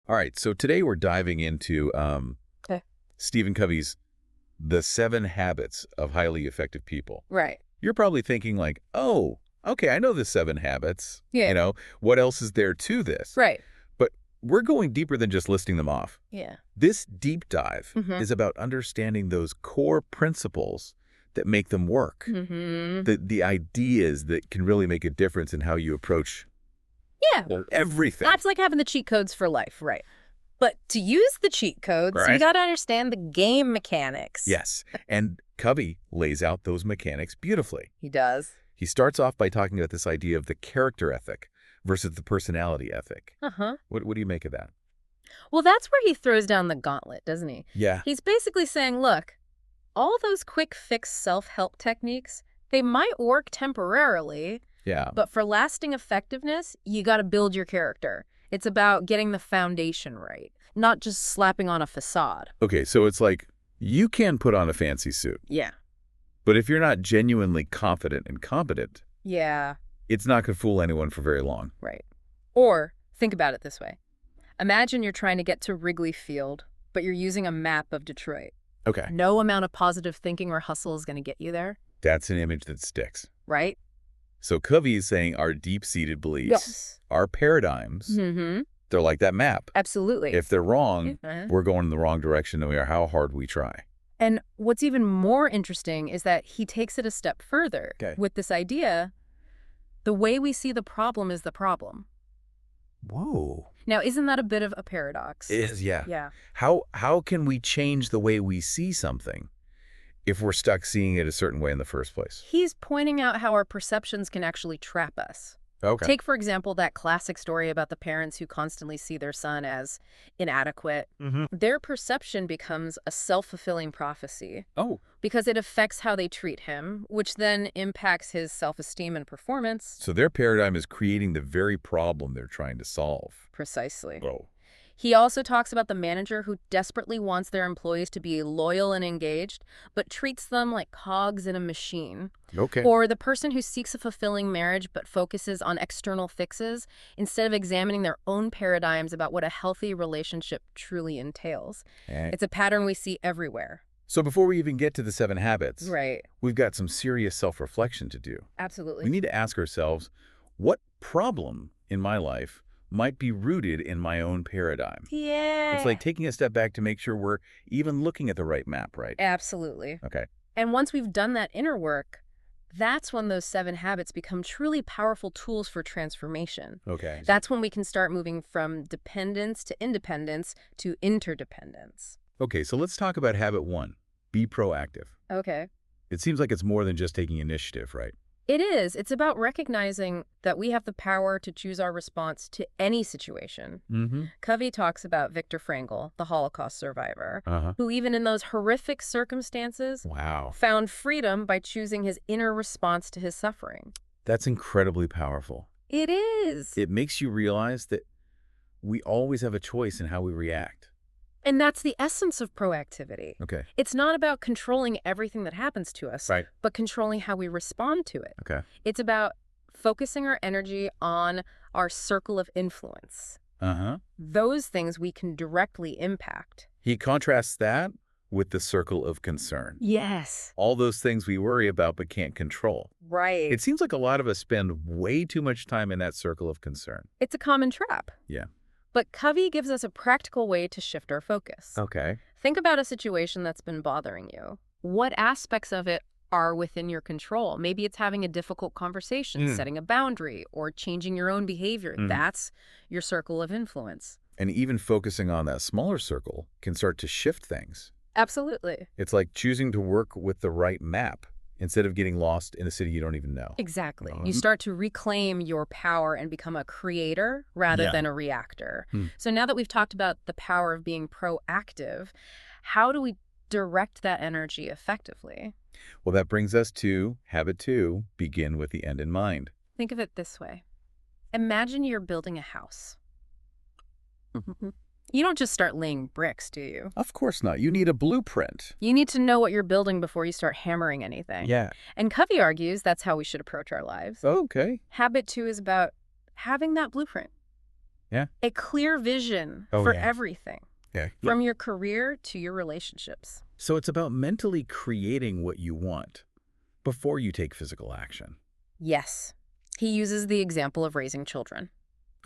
All right, so today we're diving into Okay. Stephen Covey's The 7 Habits of Highly Effective People. Right. You're probably thinking like, oh, okay, I know the 7 habits. Yeah. What else is there to this? Right. But we're going deeper than just listing them off. Yeah. This deep dive Mm-hmm. is about understanding those core principles that make them work. Mm-hmm. The ideas that can really make a difference in how you approach Yeah. everything. That's like having the cheat codes for life, right? But to use the cheat codes, you Right. got to understand the game mechanics. Yes, and Covey lays out those mechanics beautifully. He does. He starts off by talking about this idea of the character ethic versus the personality ethic. Uh-huh. What do you make of that? Well, that's where he throws down the gauntlet, doesn't he? Yeah. He's basically saying, look, all those quick fix self-help techniques, they might work temporarily, Yeah. but for lasting effectiveness, you got to build your character. It's about getting the foundation right, not just slapping on a facade. Okay, so it's like you can put on a fancy suit, Yeah. but if you're not genuinely confident and competent, Yeah. it's not going to fool anyone for very long. Right. Or think about it this way. Imagine you're trying to get to Wrigley Field, but you're using a map of Detroit. Okay. No amount of positive thinking or hustle is going to get you there, That's an image that sticks. right? So Covey is saying our deep-seated beliefs, Yes. our paradigms, Mm-hmm. they're like that map. Absolutely. If they're wrong, Uh-huh. we're going in the wrong direction no matter how hard we try. And what's even more interesting is that he takes it a step further Okay. with this idea, the way we see the problem is the problem. Whoa. Now, isn't that a bit of a paradox? It is, yeah. Yeah. How can we change the way we see something if we're stuck seeing it a certain way in the first place? He's pointing out how our perceptions can actually trap us. Okay. Take, for example, that classic story about the parents who constantly see their son as inadequate. Mm-hmm. Their perception becomes a self-fulfilling prophecy Oh, because it affects how they treat him, which then impacts his self-esteem and performance. so their paradigm is creating the very problem they're trying to solve. Precisely. Oh. He also talks about the manager who desperately wants their employees to be loyal and engaged, but treats them like cogs in a machine. Okay. Or the person who seeks a fulfilling marriage but focuses on external fixes instead of examining their own paradigms about what a healthy relationship truly entails. It's a pattern we see everywhere. So before we even get to the 7 habits, Right. we've got some serious self-reflection to do. Absolutely. We need to ask ourselves, what problem in my life might be rooted in my own paradigm? Yeah. It's like taking a step back to make sure we're even looking at the right map, right? Absolutely. Okay. And once we've done that inner work, that's when those 7 habits become truly powerful tools for transformation. Okay. That's when we can start moving from dependence to independence to interdependence. Okay, so let's talk about habit 1, be proactive. Okay. It seems like it's more than just taking initiative, right? It is. It's about recognizing that we have the power to choose our response to any situation. Mm-hmm. Covey talks about Viktor Frankl, the Holocaust survivor, Uh-huh. who even in those horrific circumstances Wow. found freedom by choosing his inner response to his suffering. That's incredibly powerful. It is. It makes you realize that we always have a choice in how we react. And that's the essence of proactivity. Okay. It's not about controlling everything that happens to us, Right. but controlling how we respond to it. Okay. It's about focusing our energy on our circle of influence. Uh-huh. Those things we can directly impact. He contrasts that with the circle of concern. Yes. All those things we worry about but can't control. Right. It seems like a lot of us spend way too much time in that circle of concern. It's a common trap. Yeah. But Covey gives us a practical way to shift our focus. Okay. Think about a situation that's been bothering you. What aspects of it are within your control? Maybe it's having a difficult conversation, setting a boundary, or changing your own behavior. That's your circle of influence. And even focusing on that smaller circle can start to shift things. Absolutely. It's like choosing to work with the right map instead of getting lost in a city you don't even know. Exactly. You start to reclaim your power and become a creator rather than a reactor. So now that we've talked about the power of being proactive, how do we direct that energy effectively? Well, that brings us to habit 2, begin with the end in mind. Think of it this way. Imagine you're building a house. You don't just start laying bricks, do you? Of course not. You need a blueprint. You need to know what you're building before you start hammering anything. Yeah. And Covey argues that's how we should approach our lives. Okay. Habit 2 is about having that blueprint. Yeah. A clear vision Oh, for yeah. everything, Yeah. from your career to your relationships. So it's about mentally creating what you want before you take physical action. Yes. He uses the example of raising children.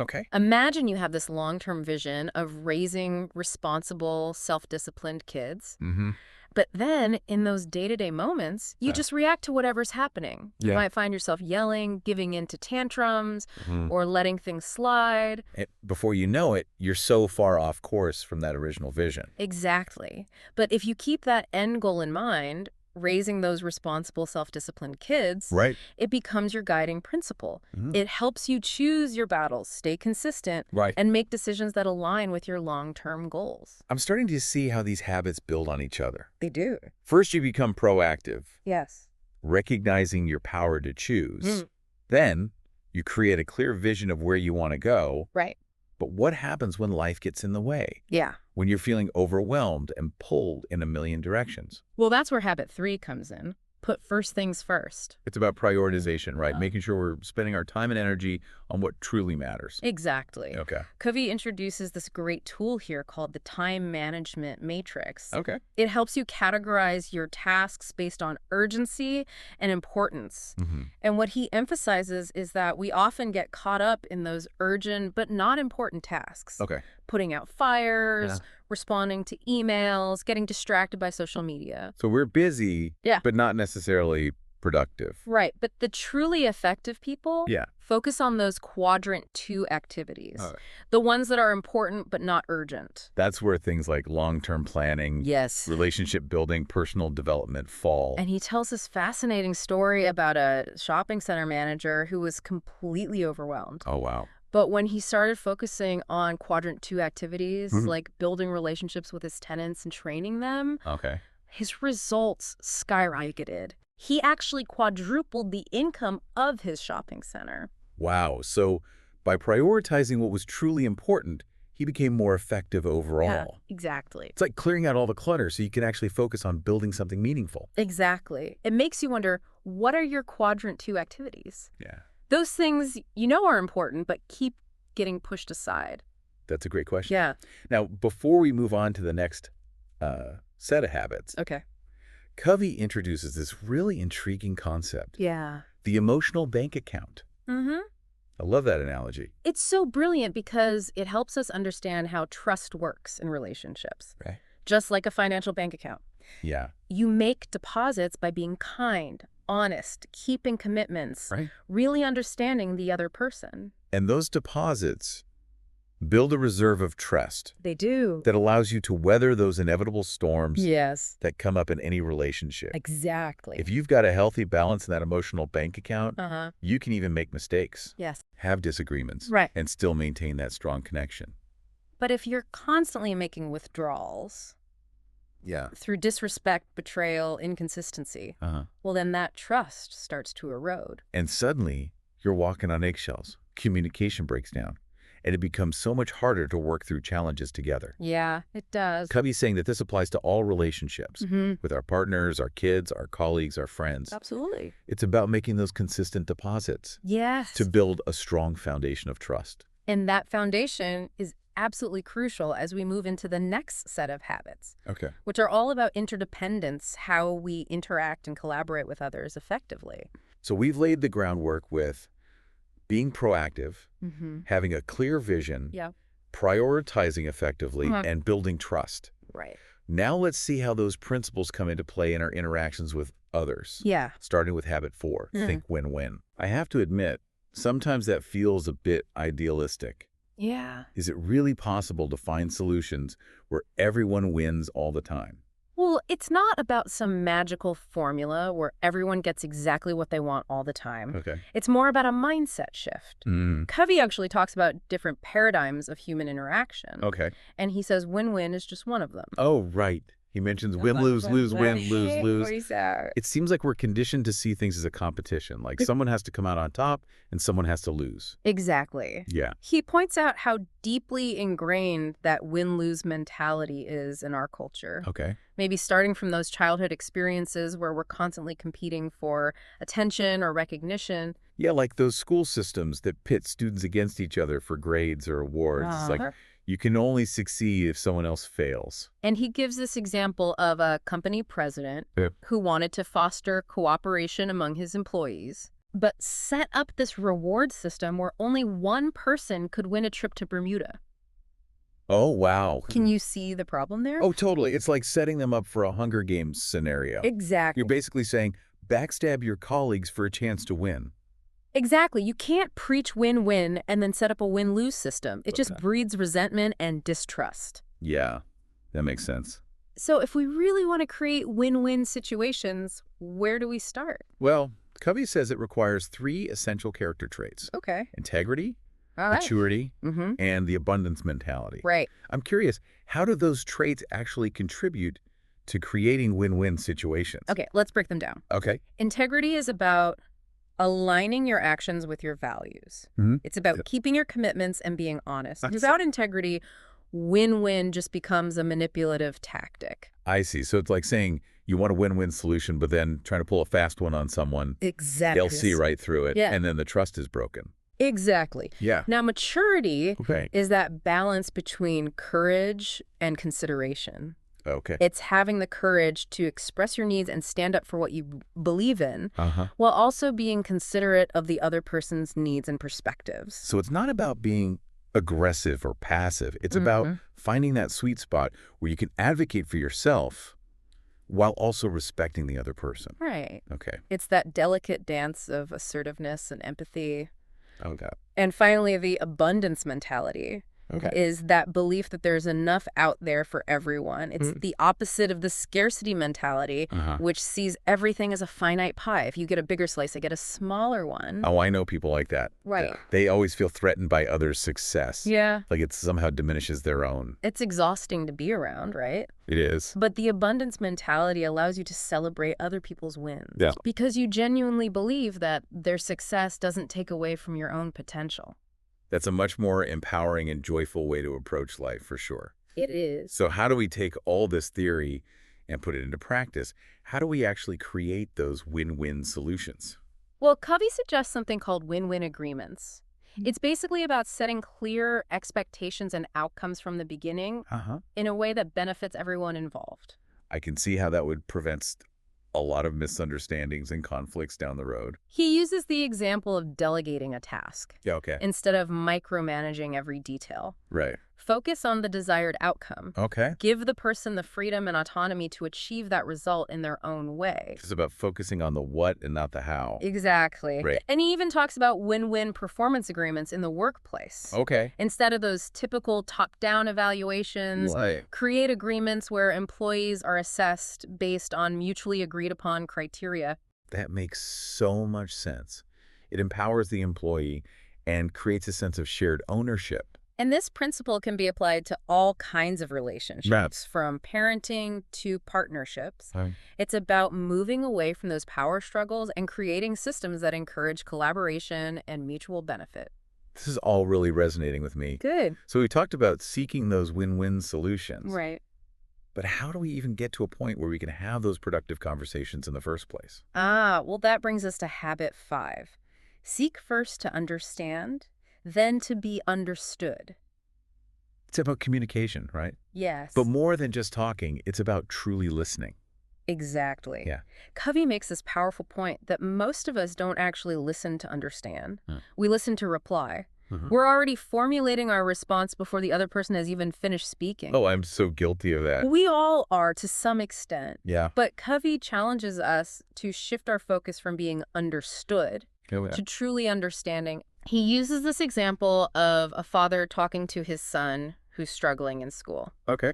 Okay. Imagine you have this long-term vision of raising responsible, self-disciplined kids. Mm-hmm. But then, in those day-to-day moments, you just react to whatever's happening. You Yeah. might find yourself yelling, giving in to tantrums, Mm-hmm. or letting things slide. Before you know it, you're so far off course from that original vision. Exactly. But if you keep that end goal in mind, raising those responsible, self-disciplined kids, Right. it becomes your guiding principle. Mhm. It helps you choose your battles, stay consistent, Right. and make decisions that align with your long-term goals. I'm starting to see how these habits build on each other. They do. First, you become proactive, Yes. recognizing your power to choose. Mm. Then, you create a clear vision of where you want to go. Right. But what happens when life gets in the way? Yeah. When you're feeling overwhelmed and pulled in a million directions? Well, that's where habit 3 comes in. Put first things first. It's about prioritization, right? Making sure we're spending our time and energy on what truly matters. Exactly. Okay. Covey introduces this great tool here called the time management matrix. Okay. It helps you categorize your tasks based on urgency and importance. Mm-hmm. And what he emphasizes is that we often get caught up in those urgent but not important tasks. Okay. Putting out fires, Yeah. responding to emails, getting distracted by social media. So we're busy, Yeah. but not necessarily productive. Right, but the truly effective people Yeah. focus on those quadrant 2 activities. Oh. The ones that are important but not urgent. That's where things like long-term planning, Yes. relationship building, personal development fall. And he tells this fascinating story about a shopping center manager who was completely overwhelmed. Oh, wow. But when he started focusing on quadrant 2 activities, Mhm. like building relationships with his tenants and training them, Okay. his results skyrocketed. He actually quadrupled the income of his shopping center. Wow. So by prioritizing what was truly important, he became more effective overall. Yeah, exactly. It's like clearing out all the clutter so you can actually focus on building something meaningful. Exactly. It makes you wonder, what are your quadrant 2 activities? Yeah. Those things you know are important, but keep getting pushed aside. That's a great question. Yeah. Now, before we move on to the next set of habits, Okay. Covey introduces this really intriguing concept, Yeah. the emotional bank account. Mm-hmm. I love that analogy. It's so brilliant because it helps us understand how trust works in relationships, Right. just like a financial bank account. Yeah. You make deposits by being kind, honest, keeping commitments, Right. really understanding the other person. And those deposits build a reserve of trust They do. that allows you to weather those inevitable storms Yes, that come up in any relationship. exactly. If you've got a healthy balance in that emotional bank account, Uh-huh. you can even make mistakes, Yes. have disagreements, Right. and still maintain that strong connection. But if you're constantly making withdrawals Yeah. through disrespect, betrayal, inconsistency, Uh-huh. well, then that trust starts to erode. And suddenly, you're walking on eggshells. Communication breaks down, and it becomes so much harder to work through challenges together. Yeah, it does. Covey's saying that this applies to all relationships, Mm-hmm. with our partners, our kids, our colleagues, our friends. Absolutely. It's about making those consistent deposits Yes. to build a strong foundation of trust. And that foundation is absolutely crucial as we move into the next set of habits, Okay. which are all about interdependence, how we interact and collaborate with others effectively. So we've laid the groundwork with being proactive, Mm-hmm. having a clear vision, Yeah. prioritizing effectively, Uh-huh. and building trust. Right. Now let's see how those principles come into play in our interactions with others. Yeah. Starting with habit 4, Mhm. think win-win. I have to admit, sometimes that feels a bit idealistic. Yeah. Is it really possible to find solutions where everyone wins all the time? Well, it's not about some magical formula where everyone gets exactly what they want all the time. Okay. It's more about a mindset shift. Covey actually talks about different paradigms of human interaction. Okay. And he says win-win is just one of them. Oh, right. He mentions win, lose, lose, win, lose, lose. Voice out. It seems like we're conditioned to see things as a competition, like someone has to come out on top and someone has to lose. Exactly. Yeah. He points out how deeply ingrained that win-lose mentality is in our culture. Okay. Maybe starting from those childhood experiences where we're constantly competing for attention or recognition. Yeah, like those school systems that pit students against each other for grades or awards. It's like you can only succeed if someone else fails. And he gives this example of a company president who wanted to foster cooperation among his employees, but set up this reward system where only one person could win a trip to Bermuda. Oh, wow. Can you see the problem there? Oh, totally. It's like setting them up for a Hunger Games scenario. Exactly. You're basically saying, backstab your colleagues for a chance to win. Exactly. You can't preach win-win and then set up a win-lose system. It just breeds resentment and distrust. Yeah, that makes sense. So if we really want to create win-win situations, where do we start? Well, Covey says it requires 3 essential character traits. Okay. Integrity, All right. maturity, and the abundance mentality. Right. I'm curious, how do those traits actually contribute to creating win-win situations? Okay, let's break them down. Okay. Integrity is about aligning your actions with your values. It's about keeping your commitments and being honest. Without integrity, win-win just becomes a manipulative tactic. I see. So it's like saying you want a win-win solution, but then trying to pull a fast one on someone. Exactly. They'll see right through it, Yeah. and then the trust is broken. Exactly. Yeah. Now, maturity Okay. is that balance between courage and consideration. Okay. It's having the courage to express your needs and stand up for what you believe in, Uh-huh. while also being considerate of the other person's needs and perspectives. So it's not about being aggressive or passive. It's about finding that sweet spot where you can advocate for yourself while also respecting the other person. Right. Okay. It's that delicate dance of assertiveness and empathy. Okay. And finally, the abundance mentality Okay. is that belief that there's enough out there for everyone. It's the opposite of the scarcity mentality, which sees everything as a finite pie. If you get a bigger slice, I get a smaller one. Oh, I know people like that. Right. They always feel threatened by others' success. Yeah. Like it somehow diminishes their own. It's exhausting to be around, right? It is. But the abundance mentality allows you to celebrate other people's wins. Yeah. Because you genuinely believe that their success doesn't take away from your own potential. That's a much more empowering and joyful way to approach life, for sure. It is. So how do we take all this theory and put it into practice? How do we actually create those win-win solutions? Well, Covey suggests something called win-win agreements. It's basically about setting clear expectations and outcomes from the beginning in a way that benefits everyone involved. I can see how that would prevent a lot of misunderstandings and conflicts down the road. He uses the example of delegating a task Yeah, okay. instead of micromanaging every detail. Right. Focus on the desired outcome. Okay. Give the person the freedom and autonomy to achieve that result in their own way. It's about focusing on the what and not the how. Exactly. Right. And he even talks about win-win performance agreements in the workplace. Okay. Instead of those typical top-down evaluations, Right. create agreements where employees are assessed based on mutually agreed-upon criteria. That makes so much sense. It empowers the employee and creates a sense of shared ownership. And this principle can be applied to all kinds of relationships, Right. from parenting to partnerships. Right. It's about moving away from those power struggles and creating systems that encourage collaboration and mutual benefit. This is all really resonating with me. Good. So we talked about seeking those win-win solutions. Right. But how do we even get to a point where we can have those productive conversations in the first place? Well, that brings us to habit 5. Seek first to understand, then to be understood. It's about communication, right? Yes. But more than just talking, it's about truly listening. Exactly. Yeah. Covey makes this powerful point that most of us don't actually listen to understand. We listen to reply. We're already formulating our response before the other person has even finished speaking. Oh, I'm so guilty of that. We all are to some extent. Yeah. But Covey challenges us to shift our focus from being understood Oh, yeah. to truly understanding. He uses this example of a father talking to his son who's struggling in school. Okay.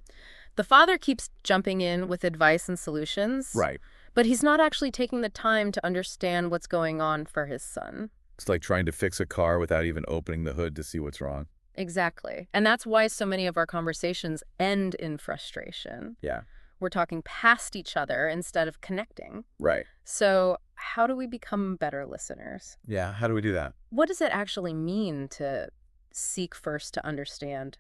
The father keeps jumping in with advice and solutions. Right. But he's not actually taking the time to understand what's going on for his son. It's like trying to fix a car without even opening the hood to see what's wrong. Exactly. And that's why so many of our conversations end in frustration. Yeah. we're talking past each other instead of connecting. Right. So how do we become better listeners? Yeah, how do we do that? What does it actually mean to seek first to understand?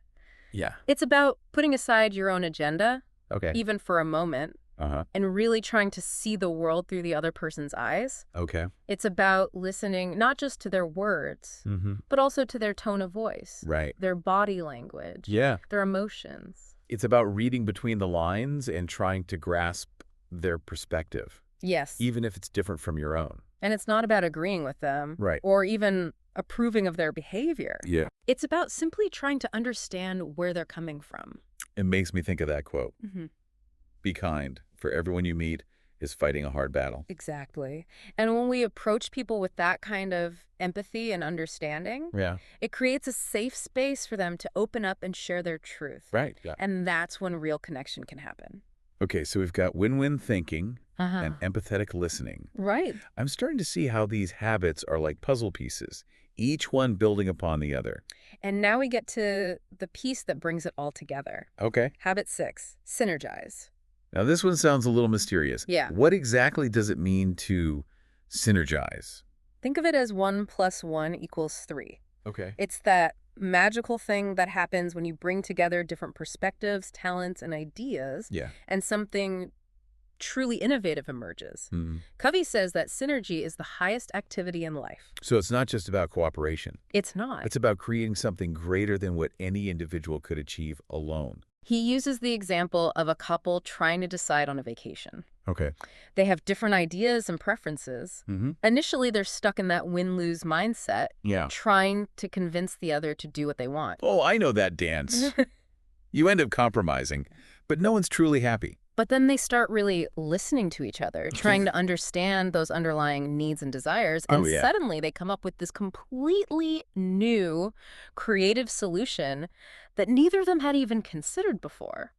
Yeah. It's about putting aside your own agenda, Okay. even for a moment, Uh-huh. and really trying to see the world through the other person's eyes. Okay. It's about listening not just to their words, Mm-hmm. but also to their tone of voice, Right. their body language, Yeah. their emotions. It's about reading between the lines and trying to grasp their perspective, Yes. even if it's different from your own. And it's not about agreeing with them Right. or even approving of their behavior. Yeah. It's about simply trying to understand where they're coming from. It makes me think of that quote. Mm-hmm. Be kind, for everyone you meet is fighting a hard battle. Exactly. And when we approach people with that kind of empathy and understanding, Yeah. it creates a safe space for them to open up and share their truth. Right. Yeah. And that's when real connection can happen. Okay, so we've got win-win thinking Uh-huh. and empathetic listening. Right. I'm starting to see how these habits are like puzzle pieces, each one building upon the other. And now we get to the piece that brings it all together. Okay. Habit 6, synergize. Now this one sounds a little mysterious. Yeah. What exactly does it mean to synergize? Think of it as 1 + 1 = 3. Okay. It's that magical thing that happens when you bring together different perspectives, talents, and ideas, Yeah. and something truly innovative emerges. Hmm. Covey says that synergy is the highest activity in life. So it's not just about cooperation. It's not. It's about creating something greater than what any individual could achieve alone. He uses the example of a couple trying to decide on a vacation. Okay. They have different ideas and preferences. Mm-hmm. Initially, they're stuck in that win-lose mindset, Yeah. trying to convince the other to do what they want. Oh, I know that dance. You end up compromising, but no one's truly happy. But then they start really listening to each other, trying to understand those underlying needs and desires, and Oh, yeah. suddenly they come up with this completely new, creative solution that neither of them had even considered before.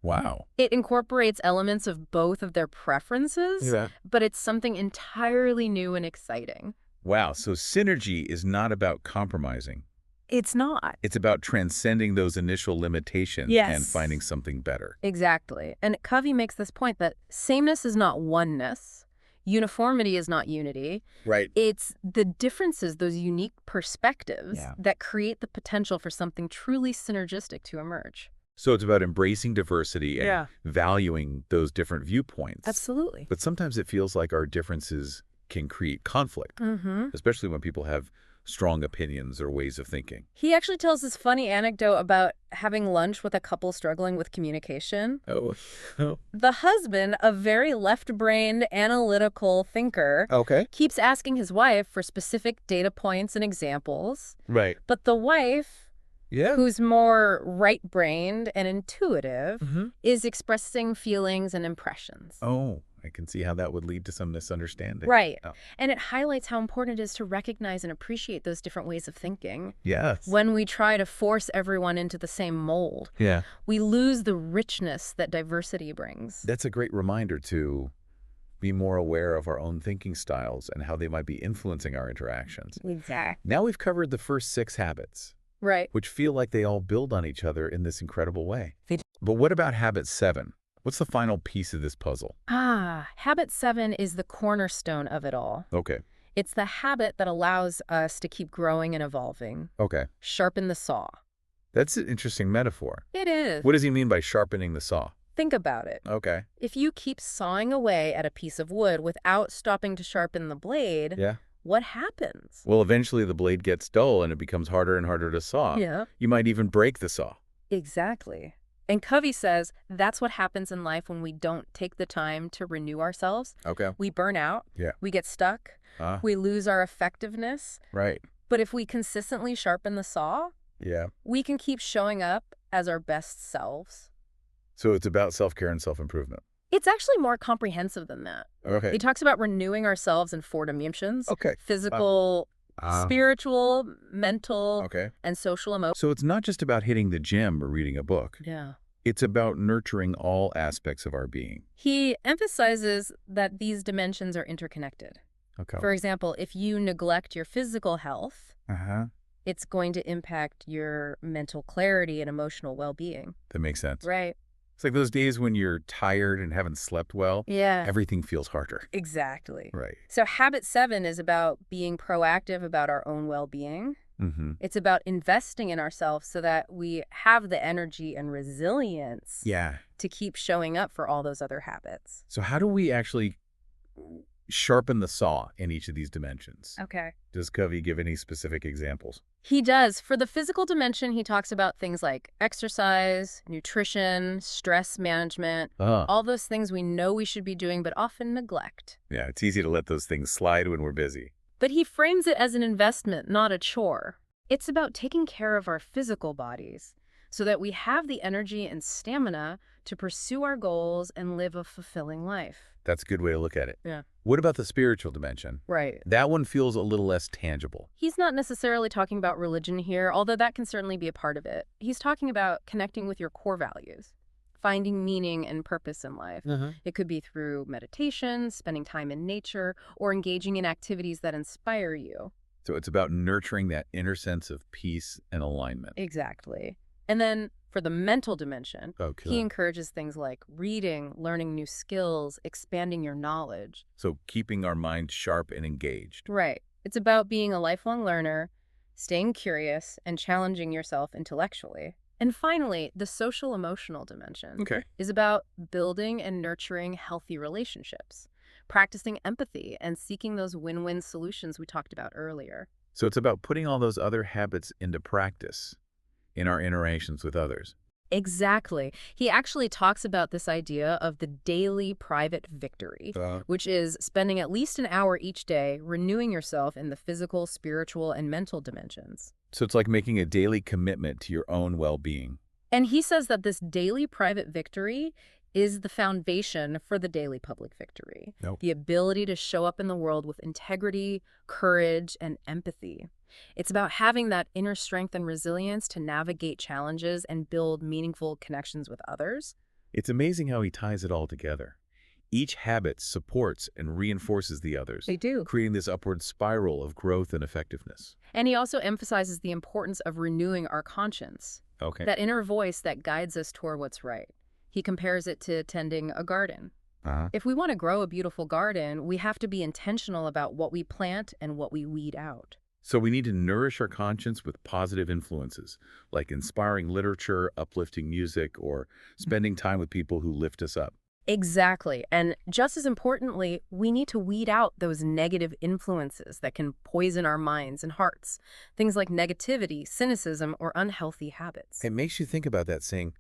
Wow. It incorporates elements of both of their preferences, but it's something entirely new and exciting. Wow. So synergy is not about compromising. It's not. It's about transcending those initial limitations Yes. and finding something better. Exactly. And Covey makes this point that sameness is not oneness. Uniformity is not unity. Right. It's the differences, those unique perspectives, Yeah. that create the potential for something truly synergistic to emerge. So it's about embracing diversity and valuing those different viewpoints. Absolutely. But sometimes it feels like our differences can create conflict, Mm-hmm. especially when people have strong opinions or ways of thinking. He actually tells this funny anecdote about having lunch with a couple struggling with communication. Oh. The husband, a very left-brained, analytical thinker, Okay. keeps asking his wife for specific data points and examples. Right. But the wife, Yeah. who's more right-brained and intuitive, Mm-hmm. is expressing feelings and impressions. Oh, I can see how that would lead to some misunderstanding. Right. Oh. And it highlights how important it is to recognize and appreciate those different ways of thinking. Yes. When we try to force everyone into the same mold, Yeah. we lose the richness that diversity brings. That's a great reminder to be more aware of our own thinking styles and how they might be influencing our interactions. Exactly. Now we've covered the first 6 habits, Right. which feel like they all build on each other in this incredible way. They do. But what about habit 7? What's the final piece of this puzzle? Habit 7 is the cornerstone of it all. Okay. It's the habit that allows us to keep growing and evolving. Okay. Sharpen the saw. That's an interesting metaphor. It is. What does he mean by sharpening the saw? Think about it. Okay. If you keep sawing away at a piece of wood without stopping to sharpen the blade, Yeah. what happens? Well, eventually the blade gets dull and it becomes harder and harder to saw. Yeah. You might even break the saw. Exactly. And Covey says that's what happens in life when we don't take the time to renew ourselves. Okay. We burn out. Yeah. We get stuck. We lose our effectiveness. Right. But if we consistently sharpen the saw, Yeah. we can keep showing up as our best selves. So it's about self-care and self-improvement. It's actually more comprehensive than that. Okay. He talks about renewing ourselves in 4 dimensions. Okay. Physical, spiritual, mental, Okay. and social emotion. So it's not just about hitting the gym or reading a book. Yeah. It's about nurturing all aspects of our being. He emphasizes that these dimensions are interconnected. Okay. For example, if you neglect your physical health, Uh-huh. it's going to impact your mental clarity and emotional well-being. That makes sense. Right. It's like those days when you're tired and haven't slept well, Yeah, everything feels harder. exactly. Right. So habit 7 is about being proactive about our own well-being. Mm-hmm. It's about investing in ourselves so that we have the energy and resilience Yeah. to keep showing up for all those other habits. So how do we actually sharpen the saw in each of these dimensions? Okay. Does Covey give any specific examples? He does. For the physical dimension, he talks about things like exercise, nutrition, stress management, Ah, all those things we know we should be doing but often neglect. yeah, it's easy to let those things slide when we're busy. But he frames it as an investment, not a chore. It's about taking care of our physical bodies so that we have the energy and stamina to pursue our goals and live a fulfilling life. That's a good way to look at it. Yeah. What about the spiritual dimension? Right. That one feels a little less tangible. He's not necessarily talking about religion here, although that can certainly be a part of it. He's talking about connecting with your core values, finding meaning and purpose in life. It could be through meditation, spending time in nature, or engaging in activities that inspire you. So it's about nurturing that inner sense of peace and alignment. Exactly. And then for the mental dimension, Okay. he encourages things like reading, learning new skills, expanding your knowledge. So keeping our mind sharp and engaged. Right. It's about being a lifelong learner, staying curious, and challenging yourself intellectually. And finally, the social emotional dimension Okay. is about building and nurturing healthy relationships, practicing empathy, and seeking those win-win solutions we talked about earlier. So it's about putting all those other habits into practice in our interactions with others. Exactly. He actually talks about this idea of the daily private victory, which is spending at least an hour each day renewing yourself in the physical, spiritual, and mental dimensions. So it's like making a daily commitment to your own well-being. And he says that this daily private victory is the foundation for the daily public victory. Nope. The ability to show up in the world with integrity, courage, and empathy. It's about having that inner strength and resilience to navigate challenges and build meaningful connections with others. It's amazing how he ties it all together. Each habit supports and reinforces the others, They do. creating this upward spiral of growth and effectiveness. And he also emphasizes the importance of renewing our conscience, Okay. that inner voice that guides us toward what's right. He compares it to tending a garden. If we want to grow a beautiful garden, we have to be intentional about what we plant and what we weed out. So we need to nourish our conscience with positive influences, like inspiring literature, uplifting music, or spending time with people who lift us up. Exactly. And just as importantly, we need to weed out those negative influences that can poison our minds and hearts. Things like negativity, cynicism, or unhealthy habits. It makes you think about that saying,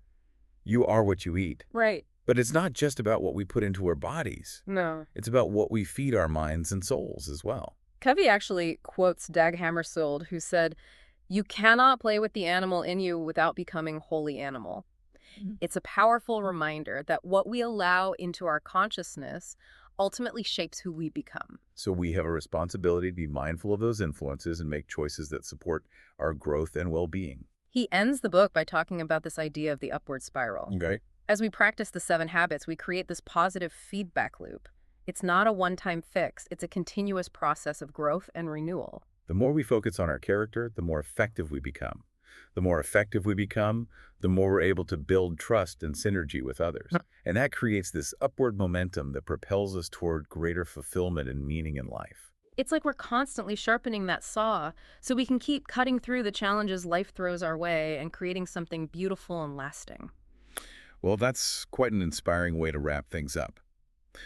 you are what you eat. Right. But it's not just about what we put into our bodies. No. It's about what we feed our minds and souls as well. Covey actually quotes Dag Hammarskjöld, who said, "You cannot play with the animal in you without becoming wholly animal." It's a powerful reminder that what we allow into our consciousness ultimately shapes who we become. So we have a responsibility to be mindful of those influences and make choices that support our growth and well-being. He ends the book by talking about this idea of the upward spiral. Okay. As we practice the 7 habits, we create this positive feedback loop. It's not a one-time fix. It's a continuous process of growth and renewal. The more we focus on our character, the more effective we become. The more effective we become, the more we're able to build trust and synergy with others. And that creates this upward momentum that propels us toward greater fulfillment and meaning in life. It's like we're constantly sharpening that saw so we can keep cutting through the challenges life throws our way and creating something beautiful and lasting. Well, that's quite an inspiring way to wrap things up.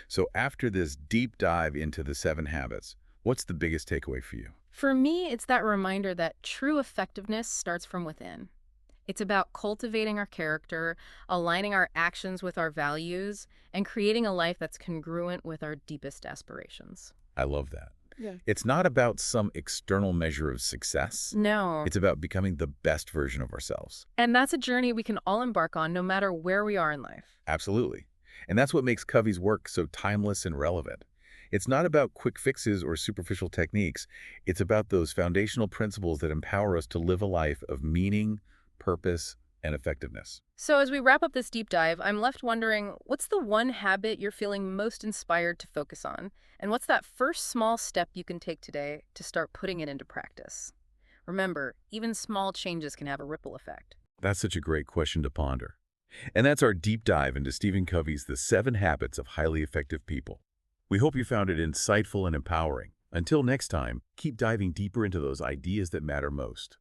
So after this deep dive into the 7 habits, what's the biggest takeaway for you? For me, it's that reminder that true effectiveness starts from within. It's about cultivating our character, aligning our actions with our values, and creating a life that's congruent with our deepest aspirations. I love that. Yeah. It's not about some external measure of success. No. It's about becoming the best version of ourselves. And that's a journey we can all embark on no matter where we are in life. Absolutely. And that's what makes Covey's work so timeless and relevant. It's not about quick fixes or superficial techniques. It's about those foundational principles that empower us to live a life of meaning, purpose, and effectiveness. So as we wrap up this deep dive, I'm left wondering, what's the one habit you're feeling most inspired to focus on? And what's that first small step you can take today to start putting it into practice? Remember, even small changes can have a ripple effect. That's such a great question to ponder. And that's our deep dive into Stephen Covey's The 7 Habits of Highly Effective People. We hope you found it insightful and empowering. Until next time, keep diving deeper into those ideas that matter most.